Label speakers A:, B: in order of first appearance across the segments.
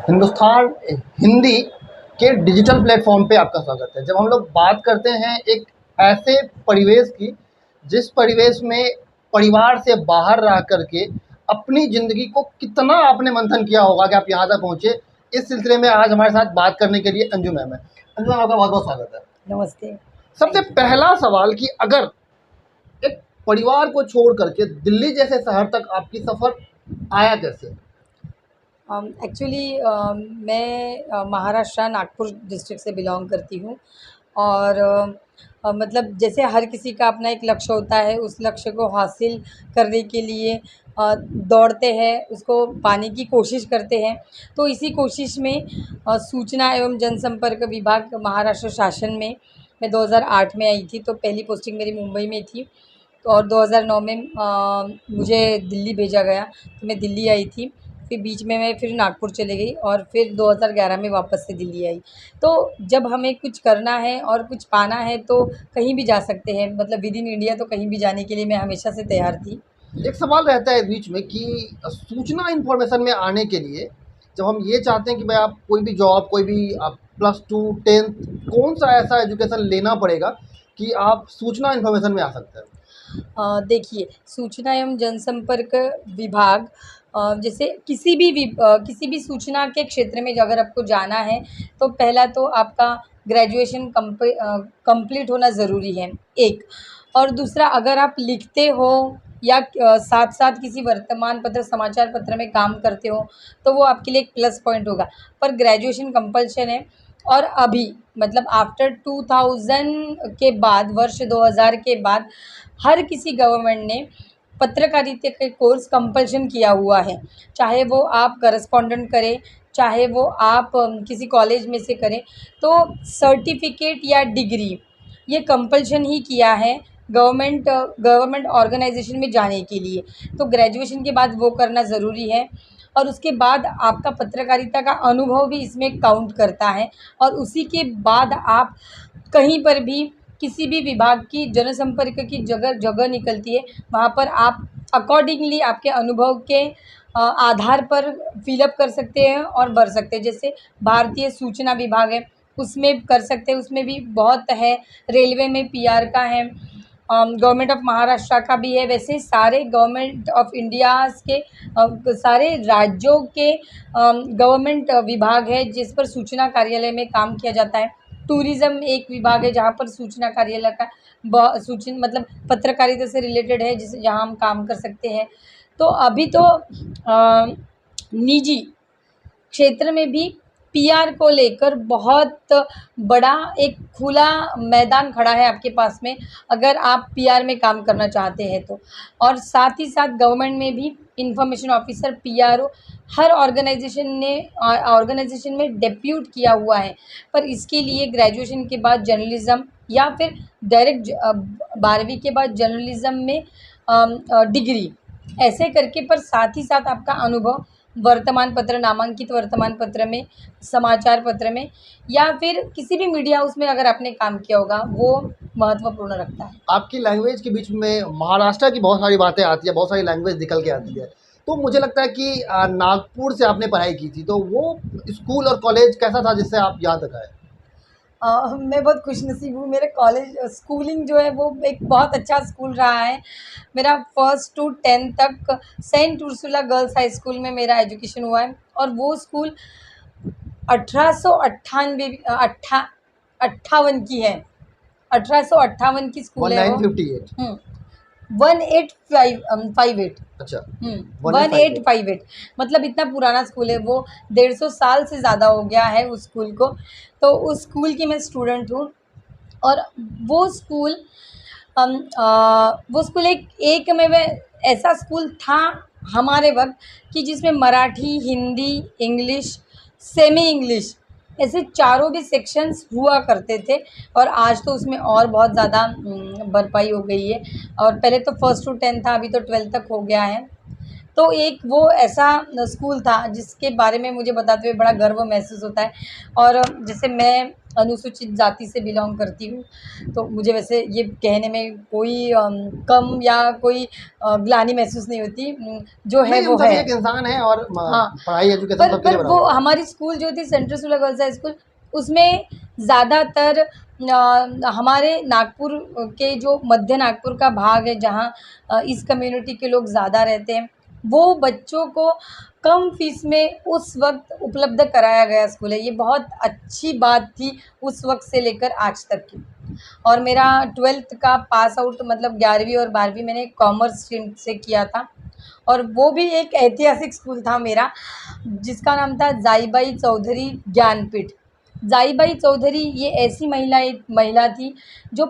A: हिंदुस्तान हिंदी के digital platform पे आपका स्वागत है। जब हम लोग बात करते हैं एक ऐसे परिवेश की, जिस परिवेश में परिवार से बाहर रह करके अपनी ज़िंदगी को कितना आपने मंथन किया होगा कि आप यहाँ तक पहुँचे। इस सिलसिले में आज हमारे साथ बात करने के लिए अंजू मैम है। अंजू मैम, आपका बहुत-बहुत स्वागत है।
B: नमस्ते।
A: सबसे पहला सवाल कि अगर एक परिवार को छोड़ करके दिल्ली जैसे शहर तक आपकी सफ़र आया कैसे?
B: एक्चुअली मैं महाराष्ट्र नागपुर डिस्ट्रिक्ट से बिलॉन्ग करती हूँ और मतलब जैसे हर किसी का अपना एक लक्ष्य होता है, उस लक्ष्य को हासिल करने के लिए दौड़ते हैं, उसको पाने की कोशिश करते हैं। तो इसी कोशिश में सूचना एवं जनसंपर्क विभाग महाराष्ट्र शासन में मैं 2008 में आई थी, तो पहली पोस्टिंग मेरी मुंबई में थी। तो और 2009 में मुझे दिल्ली भेजा गया, तो मैं दिल्ली आई थी। फिर बीच में मैं फिर नागपुर चली गई और फिर 2011 में वापस से दिल्ली आई। तो जब हमें कुछ करना है और कुछ पाना है तो कहीं भी जा सकते हैं, मतलब विद इन इंडिया तो कहीं भी जाने के लिए मैं हमेशा से तैयार थी।
A: एक सवाल रहता है बीच में कि सूचना इन्फॉर्मेशन में आने के लिए जब हम ये चाहते हैं कि भाई आप कोई भी जॉब, कोई भी आप प्लस टू टेंथ, कौन सा ऐसा एजुकेशन लेना पड़ेगा कि आप सूचना इन्फॉर्मेशन में आ सकते हैं?
B: देखिए, सूचना एवं जनसंपर्क विभाग जैसे किसी भी सूचना के क्षेत्र में अगर आपको जाना है, तो पहला तो आपका ग्रेजुएशन कंप्लीट होना ज़रूरी है, एक। और दूसरा, अगर आप लिखते हो या साथ-साथ किसी वर्तमान पत्र, समाचार पत्र में काम करते हो, तो वो आपके लिए एक प्लस पॉइंट होगा। पर ग्रेजुएशन कंपल्शन है और अभी मतलब आफ्टर 2000 के बाद, वर्ष 2000 के बाद हर किसी गवर्नमेंट ने पत्रकारिता के कोर्स कंपल्शन किया हुआ है। चाहे वो आप करस्पॉन्डेंट करें, चाहे वो आप किसी कॉलेज में से करें, तो सर्टिफिकेट या डिग्री ये कंपल्शन ही किया है गवर्नमेंट ऑर्गेनाइजेशन में जाने के लिए। तो ग्रेजुएशन के बाद वो करना ज़रूरी है और उसके बाद आपका पत्रकारिता का अनुभव भी इसमें काउंट करता है और उसी के बाद आप कहीं पर भी किसी भी विभाग की जनसंपर्क की जगह जगह निकलती है, वहाँ पर आप अकॉर्डिंगली आपके अनुभव के आधार पर फ़िलअप कर सकते हैं और भर सकते हैं। जैसे भारतीय सूचना विभाग है, उसमें कर सकते हैं, उसमें भी बहुत है। रेलवे में पीआर का है, गवर्नमेंट ऑफ महाराष्ट्र का भी है। वैसे सारे गवर्नमेंट ऑफ इंडियाज़ के सारे राज्यों के गवर्नमेंट विभाग है जिस पर सूचना कार्यालय में काम किया जाता है। टूरिज़्म एक विभाग है जहाँ पर सूचना कार्यालय का सूचना मतलब पत्रकारिता से रिलेटेड है, जिसे जहाँ हम काम कर सकते हैं। तो अभी तो निजी क्षेत्र में भी पीआर को लेकर बहुत बड़ा एक खुला मैदान खड़ा है आपके पास में, अगर आप पीआर में काम करना चाहते हैं तो। और साथ ही साथ गवर्नमेंट में भी इंफॉर्मेशन ऑफिसर पीआरओ हर ऑर्गेनाइजेशन में डेप्यूट किया हुआ है। पर इसके लिए ग्रेजुएशन के बाद जर्नलिज़्म या फिर डायरेक्ट 12वीं के बाद जर्नलिज़्म में डिग्री ऐसे करके, पर साथ ही साथ आपका अनुभव वर्तमान पत्र, नामांकित वर्तमान पत्र में, समाचार पत्र में या फिर किसी भी मीडिया हाउस में अगर आपने काम किया होगा, वो महत्वपूर्ण रखता है।
A: आपकी लैंग्वेज के बीच में महाराष्ट्र की बहुत सारी बातें आती है, बहुत सारी लैंग्वेज निकल के आती है। तो मुझे लगता है कि नागपुर से आपने पढ़ाई की थी, तो वो स्कूल और कॉलेज कैसा था जिससे आप यहाँ तक आए?
B: मैं बहुत खुशनसीब हूँ, मेरे कॉलेज स्कूलिंग जो है वो एक बहुत अच्छा स्कूल रहा है। मेरा फर्स्ट टू 10th तक saint Ursula girls high school में मेरा एजुकेशन हुआ है और वो स्कूल 1858 की है। 1858 की स्कूल है वो।
A: 1958।
B: 1858।
A: अच्छा।
B: 1858 मतलब इतना पुराना स्कूल है वो, 150 साल से ज़्यादा हो गया है उस स्कूल को। तो उस स्कूल की मैं स्टूडेंट हूँ और वो स्कूल एक में वह ऐसा स्कूल था हमारे वक्त कि जिसमें Marathi, Hindi, English, semi English ऐसे चारों भी सेक्शंस हुआ करते थे। और आज तो उसमें और बहुत ज़्यादा भरपाई हो गई है और पहले तो फर्स्ट टू 10th था, अभी तो 12th तक हो गया है। तो एक वो ऐसा स्कूल था जिसके बारे में मुझे बताते हुए बड़ा गर्व महसूस होता है। और जैसे मैं अनुसूचित जाति से बिलोंग करती हूँ। तो मुझे वैसे ये कहने में कोई कम या कोई ग्लानि महसूस नहीं होती। जो है
A: नहीं, हम
B: वो
A: सभी
B: है।
A: एक इंसान हैं और
B: हाँ,
A: पढ़ाई एजुकेशन
B: पर
A: सबके लिए
B: वो
A: बराबर है।
B: हमारी स्कूल जो थी central school girls high school, उसमें ज़्यादातर हमारे नागपुर के जो मध्य नागपुर का भाग है जहाँ इस कम्युनिटी के लोग ज़्यादा रहते हैं, वो बच्चों को कम फीस में उस वक़्त उपलब्ध कराया गया स्कूल है। ये बहुत अच्छी बात थी उस वक़्त से लेकर आज तक की। और मेरा 12th का पास आउट मतलब 11वीं और 12वीं मैंने कॉमर्स स्ट्रीम से किया था। और वो भी एक ऐतिहासिक स्कूल था मेरा, जिसका नाम था ज़ाइबाई चौधरी ज्ञानपीठ। ज़ाइबाई चौधरी ये ऐसी महिला थी जो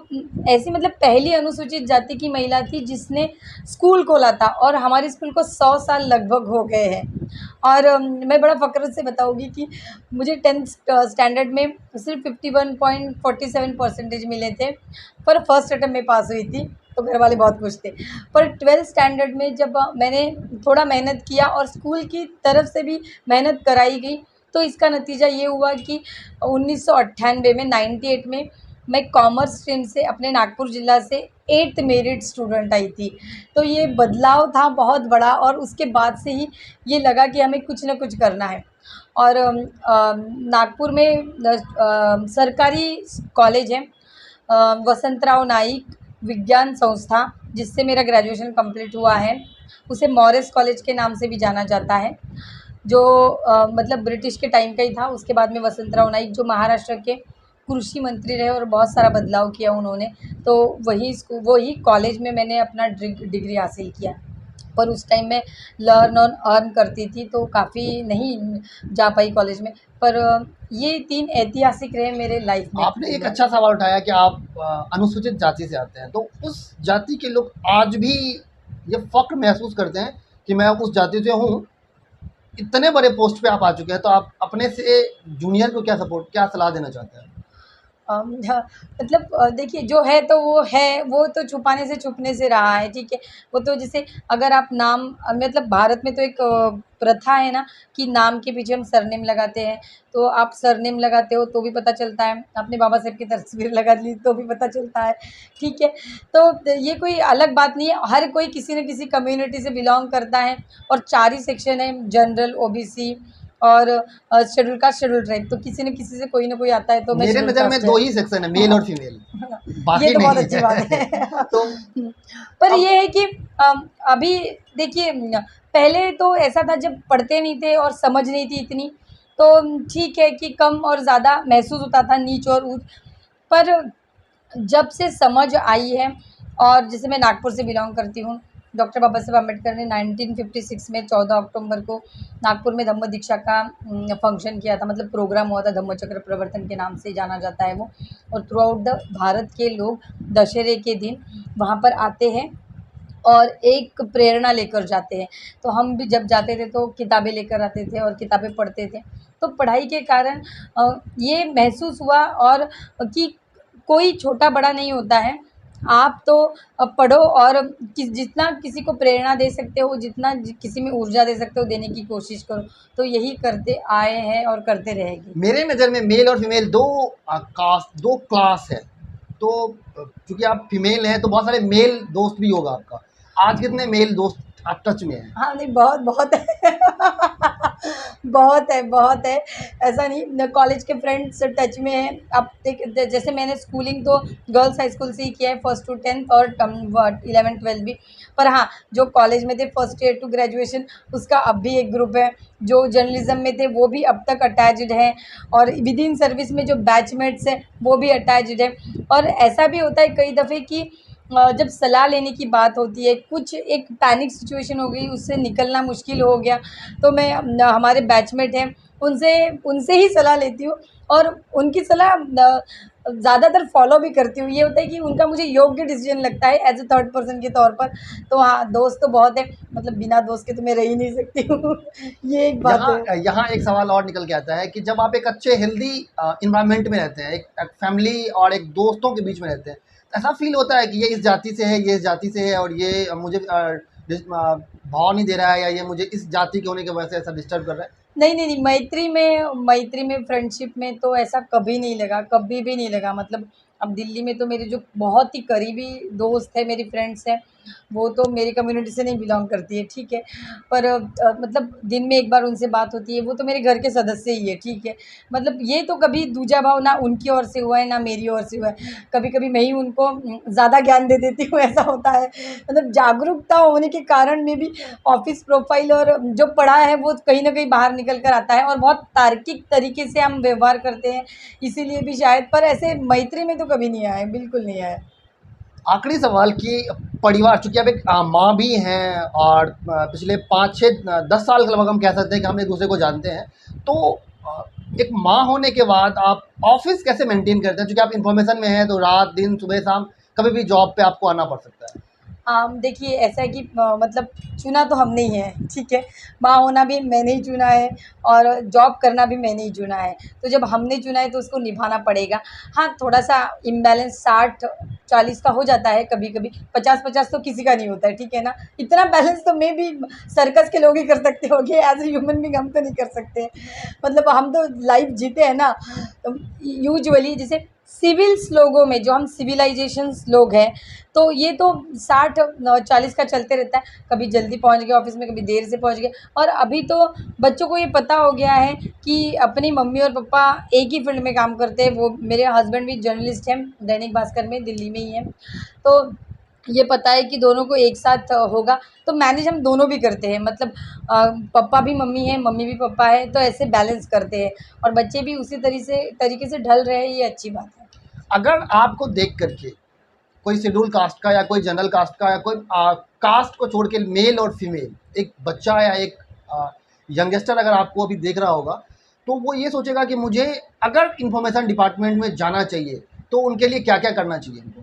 B: ऐसी मतलब पहली अनुसूचित जाति की महिला थी जिसने स्कूल खोला था, और हमारे स्कूल को 100 साल लगभग हो गए हैं। और मैं बड़ा फ़क्र से बताऊँगी कि मुझे 10th स्टैंडर्ड में सिर्फ 51.47% मिले थे, पर फर्स्ट अटेम्प्ट में पास हुई थी, तो घर वाले बहुत खुश थे। पर 12th स्टैंडर्ड में जब मैंने थोड़ा मेहनत किया और स्कूल की तरफ से भी मेहनत कराई गई, तो इसका नतीजा ये हुआ कि 1998 में 98 में मैं कॉमर्स स्ट्रीम से अपने नागपुर ज़िला से 8th मेरिट स्टूडेंट आई थी। तो ये बदलाव था बहुत बड़ा, और उसके बाद से ही ये लगा कि हमें कुछ न कुछ करना है। और नागपुर में सरकारी कॉलेज है, वसंतराव नाईक विज्ञान संस्था, जिससे मेरा ग्रेजुएशन कंप्लीट हुआ है। उसे मॉरिस कॉलेज के नाम से भी जाना जाता है, जो मतलब ब्रिटिश के टाइम का ही था। उसके बाद में वसंतराव नाईक जो महाराष्ट्र के कृषि मंत्री रहे और बहुत सारा बदलाव किया उन्होंने, तो वही कॉलेज में मैंने अपना डिग्री हासिल किया। पर उस टाइम मैं लर्न और अर्न करती थी, तो काफ़ी नहीं जा पाई कॉलेज में। पर ये 3 ऐतिहासिक रहे मेरे लाइफ में।
A: आपने एक अच्छा सवाल उठाया कि आप अनुसूचित जाति से आते हैं, तो उस जाति के लोग आज भी ये फ़क्र महसूस करते हैं कि मैं उस जाति से हूँ। इतने बड़े पोस्ट पे आप आ चुके हैं, तो आप अपने से जूनियर को क्या सलाह देना चाहते हैं?
B: हाँ, मतलब देखिए जो है तो वो है, वो तो छुपाने से छुपने से रहा है, ठीक है? वो तो जैसे अगर आप नाम मतलब भारत में तो एक प्रथा है ना कि नाम के पीछे हम सरनेम लगाते हैं, तो आप सरनेम लगाते हो तो भी पता चलता है, आपने बाबा साहब की तस्वीर लगा ली तो भी पता चलता है, ठीक है? तो ये कोई अलग बात नहीं है, हर कोई किसी न किसी कम्युनिटी से बिलॉन्ग करता है, और 4 ही सेक्शन है, जनरल, ओबीसी और शेड्यूल कास्ट, शेड्यूल ट्राइब, तो किसी न किसी से कोई ना कोई आता है, तो मैं
A: मेरे
B: शेड्यूल
A: नज़र में
B: कास्ट है।
A: 2 ही सेक्शन है, मेल और फीमेल,
B: ये
A: बाकी
B: तो बहुत
A: नहीं
B: अच्छी बात
A: है।
B: है।
A: तो
B: पर
A: अब
B: ये है कि अभी देखिए पहले तो ऐसा था जब पढ़ते नहीं थे और समझ नहीं थी इतनी, तो ठीक है कि कम और ज़्यादा महसूस होता था, नीच और ऊँच। पर जब से समझ आई है, और जैसे मैं नागपुर से बिलॉन्ग करती हूँ, डॉक्टर बाबा साहब अम्बेडकर ने 1956 में 14 अक्टूबर को नागपुर में धम्म दीक्षा का फंक्शन किया था, मतलब प्रोग्राम हुआ था, धम्म चक्र प्रवर्तन के नाम से जाना जाता है वो। और थ्रू आउट द भारत के लोग दशहरे के दिन वहाँ पर आते हैं और एक प्रेरणा लेकर जाते हैं। तो हम भी जब जाते थे तो किताबें लेकर आते थे और किताबें पढ़ते थे। तो पढ़ाई के कारण ये महसूस हुआ, और कि कोई छोटा-बड़ा नहीं होता है। आप तो पढ़ो और जितना किसी को प्रेरणा दे सकते हो, जितना किसी में ऊर्जा दे सकते हो, देने की कोशिश करो। तो यही करते आए हैं और करते रहेंगे।
A: मेरे नज़र में मेल और फीमेल 2 क्लास है। तो चूँकि आप फीमेल हैं, तो बहुत सारे मेल दोस्त भी होगा आपका। आज कितने मेल दोस्त आप टच में हैं?
B: हाँ, नहीं बहुत बहुत है। बहुत है, बहुत है। ऐसा नहीं, न कॉलेज के फ्रेंड्स टच में हैं। अब जैसे मैंने स्कूलिंग तो गर्ल्स हाई स्कूल से ही किया है, फर्स्ट टू 10th और 11th-12th भी। पर हाँ, जो कॉलेज में थे फर्स्ट ईयर टू ग्रेजुएशन, उसका अब भी एक ग्रुप है। जो जर्नलिज़्म में थे वो भी अब तक अटैच्ड हैं, और विद इन सर्विस में जो बैचमेट्स हैं वो भी अटैच्ड हैं। और ऐसा भी होता है कई दफ़े कि जब सलाह लेने की बात होती है, कुछ एक पैनिक सिचुएशन हो गई, उससे निकलना मुश्किल हो गया, तो मैं हमारे बैचमेट हैं, उनसे उनसे ही सलाह लेती हूँ, और उनकी सलाह ज़्यादातर फ़ॉलो भी करती हूँ। ये होता है कि उनका मुझे योग्य डिसीज़न लगता है एज़ अ थर्ड पर्सन के तौर पर। तो हाँ, दोस्त तो बहुत है, मतलब बिना दोस्त के तो मैं रह ही नहीं सकती हूँ। ये एक बात
A: यहाँ
B: है।
A: यहाँ एक सवाल और निकल के आता है कि जब आप एक अच्छे हेल्दी एनवायरनमेंट में रहते हैं, एक फैमिली और एक दोस्तों के बीच में रहते हैं, तो ऐसा फ़ील होता है कि ये इस जाति से है, ये इस जाति से है, और ये मुझे भाव नहीं दे रहा है, या ये मुझे इस जाति के होने की वजह से ऐसा डिस्टर्ब कर रहा है।
B: नहीं, मैत्री में फ्रेंडशिप में तो ऐसा कभी नहीं लगा, कभी भी नहीं लगा। मतलब अब दिल्ली में तो मेरे जो बहुत ही करीबी दोस्त हैं, मेरी फ्रेंड्स हैं, वो तो मेरी कम्युनिटी से नहीं बिलॉन्ग करती है, ठीक है। पर मतलब दिन में एक बार उनसे बात होती है, वो तो मेरे घर के सदस्य ही है, ठीक है। मतलब ये तो कभी दूजा भाव ना उनकी ओर से हुआ है, ना मेरी ओर से हुआ है। कभी-कभी मैं ही उनको ज़्यादा ज्ञान दे देती हूँ, ऐसा होता है। मतलब जागरूकता होने के कारण में भी ऑफ़िस प्रोफ़ाइल और जो पढ़ा है वो कहीं न कहीं बाहर निकल कर आता है और बहुत तार्किक तरीके से हम व्यवहार करते हैं, इसीलिए भी शायद। पर ऐसे मैत्री में तो कभी नहीं आया है, बिल्कुल नहीं आया है।
A: आखिरी सवाल कि परिवार, चूँकि आप एक माँ भी हैं और पिछले 5, 6, 10 साल लगभग हम कह सकते हैं कि हम एक-दूसरे को जानते हैं। तो एक माँ होने के बाद आप ऑफ़िस कैसे मेंटेन करते हैं? चूँकि आप इन्फॉर्मेशन में हैं, तो रात, दिन, सुबह, शाम कभी भी जॉब पे आपको आना पड़ सकता है।
B: देखिए ऐसा है कि मतलब चुना तो हमने ही है, ठीक है? माँ होना भी मैंने ही चुना है और जॉब करना भी मैंने ही चुना है। तो जब हमने चुना है तो उसको निभाना पड़ेगा। हाँ, थोड़ा-सा इम्बैलेंस 60-40 का हो जाता है कभी-कभी, 50-50 तो किसी का नहीं होता है, ठीक है ना? इतना बैलेंस तो मे बी सर्कस के लोग ही कर सकते होंगे, एज़ अ ह्यूमन बीइंग हम तो नहीं कर सकते। मतलब हम तो लाइफ़ जीते हैं ना, यूजुअली जैसे सिविल्स लोगों में जो हम सिविलाइज़ेशंस लोग हैं, तो ये तो 60-40 का चलते रहता है। कभी जल्दी पहुँच गए ऑफ़िस में, कभी देर से पहुँच गए। और अभी तो बच्चों को ये पता हो गया है कि अपनी मम्मी और पापा एक ही फ़ील्ड में काम करते हैं। वो मेरे हस्बैंड भी जर्नलिस्ट हैं, दैनिक भास्कर में, दिल्ली में ही हैं। तो ये पता है कि दोनों को एक साथ होगा, तो मैनेज हम दोनों भी करते हैं। मतलब पापा भी मम्मी हैं, मम्मी भी पापा हैं, तो ऐसे बैलेंस करते हैं और बच्चे भी उसी तरीके से ढल रहे हैं, ये अच्छी बात है।
A: अगर आपको देख कर के कोई शेड्यूल कास्ट का या कोई जनरल कास्ट का या कोई कास्ट को छोड़ के मेल और फीमेल एक बच्चा या एक यंगस्टर अगर आपको अभी देख रहा होगा, तो वो ये सोचेगा कि मुझे अगर इंफॉर्मेशन डिपार्टमेंट में जाना चाहिए तो उनके लिए क्या क्या करना चाहिए उनको?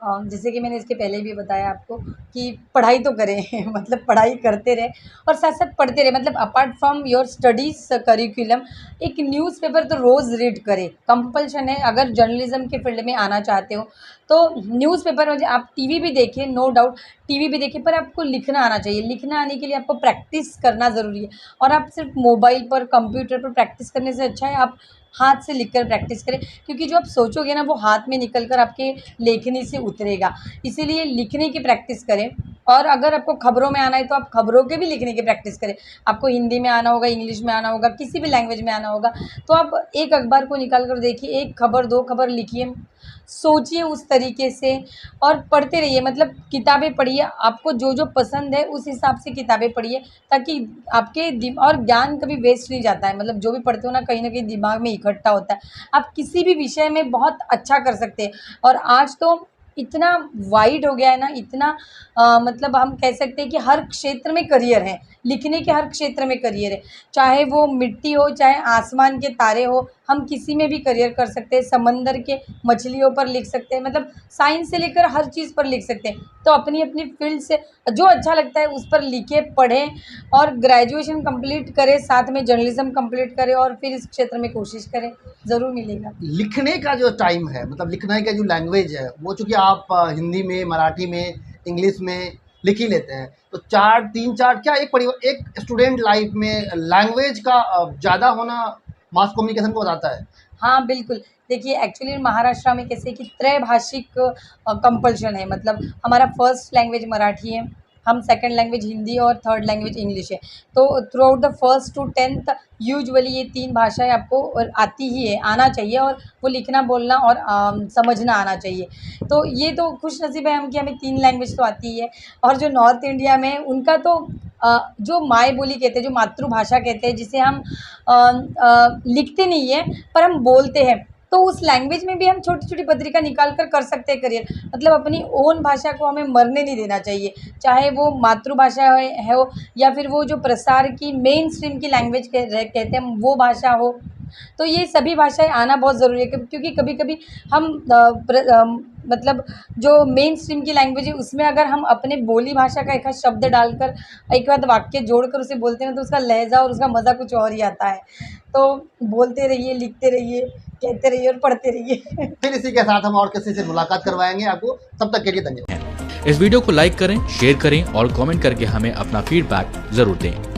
B: जैसे कि मैंने इसके पहले भी बताया आपको कि पढ़ाई तो करें मतलब पढ़ाई करते रहें और साथ-साथ पढ़ते रहें। मतलब apart from your studies curriculum एक न्यूज़पेपर तो रोज़ रीड करें, कंपल्शन है। अगर जर्नलिज़्म के फ़ील्ड में आना चाहते हो, तो न्यूज़पेपर में आप टीवी भी देखिए, नो डाउट टीवी भी देखिए, पर आपको लिखना आना चाहिए। लिखना आने के लिए आपको प्रैक्टिस करना ज़रूरी है और आप सिर्फ़ मोबाइल पर, कंप्यूटर पर प्रैक्टिस करने से अच्छा है आप हाथ से लिख कर प्रैक्टिस करें, क्योंकि जो आप सोचोगे ना वो हाथ में निकल कर आपके लेखनी से उतरेगा। इसीलिए लिखने की प्रैक्टिस करें और अगर आपको खबरों में आना है तो आप खबरों के भी लिखने की प्रैक्टिस करें। आपको हिंदी में आना होगा, इंग्लिश में आना होगा, किसी भी लैंग्वेज में आना होगा, तो आप एक अखबार को निकाल कर देखिए, 1 खबर, 2 खबर लिखिए, सोचिए उस तरीके से और पढ़ते रहिए। मतलब किताबें पढ़िए, आपको जो-जो पसंद है उस हिसाब से किताबें पढ़िए, ताकि आपके और ज्ञान कभी वेस्ट नहीं जाता है। मतलब जो भी पढ़ते हो ना, कहीं न कहीं दिमाग में इकट्ठा होता है। आप किसी भी विषय में बहुत अच्छा कर सकते हैं और आज तो इतना वाइड हो गया है ना, इतना मतलब हम कह सकते हैं कि हर क्षेत्र में करियर है, लिखने के हर क्षेत्र में करियर है। चाहे वो मिट्टी हो, चाहे आसमान के तारे हो, हम किसी में भी करियर कर सकते हैं। समंदर के मछलियों पर लिख सकते हैं, मतलब साइंस से लेकर हर चीज़ पर लिख सकते हैं। तो अपनी-अपनी फ़ील्ड से जो अच्छा लगता है उस पर लिखें, पढ़ें और ग्रेजुएशन कंप्लीट करें, साथ में जर्नलिज़्म कंप्लीट करें और फिर इस क्षेत्र में कोशिश करें, ज़रूर मिलेगा।
A: लिखने का जो टाइम है, मतलब लिखने का जो लैंग्वेज है, वो चूँकि आप हिंदी में, मराठी में, इंग्लिश में लिख ही लेते हैं, तो 4 3-4 क्या एक स्टूडेंट लाइफ में लैंग्वेज का ज़्यादा होना मास कम्युनिकेशन को बताता है?
B: हाँ, बिल्कुल। देखिए एक्चुअली महाराष्ट्र में कैसे कि त्रैभाषिक कंपल्शन है। मतलब हमारा फर्स्ट लैंग्वेज मराठी है, हम सेकंड लैंग्वेज हिंदी और थर्ड लैंग्वेज इंग्लिश है। तो throughout the first to 10th usually ये 3 भाषाएँ आपको आती ही है, आना चाहिए और वो लिखना, बोलना और समझना आना चाहिए। तो ये तो खुशनसीब है हम कि हमें 3 लैंग्वेज तो आती ही है। और जो नॉर्थ इंडिया में उनका तो जो माय बोली कहते हैं, जो मातृभाषा कहते हैं, जिसे हम लिखते नहीं हैं पर हम बोलते हैं, तो उस लैंग्वेज में भी हम छोटी-छोटी पत्रिका निकाल कर सकते हैं करियर। मतलब अपनी ओन भाषा को हमें मरने नहीं देना चाहिए, चाहे वो मातृभाषा है हो या फिर वो जो प्रसार की मेन स्ट्रीम की लैंग्वेज कहते हैं हम, वो भाषा हो। तो ये सभी भाषाएँ आना बहुत ज़रूरी है, क्योंकि कभी-कभी हम मतलब जो मेन स्ट्रीम की लैंग्वेज है उसमें अगर हम अपने बोली भाषा का एक आध शब्द डालकर, एक आध वाक्य जोड़कर उसे बोलते हैं तो उसका लहज़ा और उसका मज़ा कुछ और ही आता है। तो बोलते रहिए, लिखते रहिए, कहते रहिए और पढ़ते रहिए।
A: फिर इसी के साथ हम और किसी से मुलाकात करवाएँगे आपको, तब तक के लिए धन्यवाद।
C: इस वीडियो को लाइक करें, शेयर करें और कमेंट करके हमें अपना फीडबैक जरूर दें।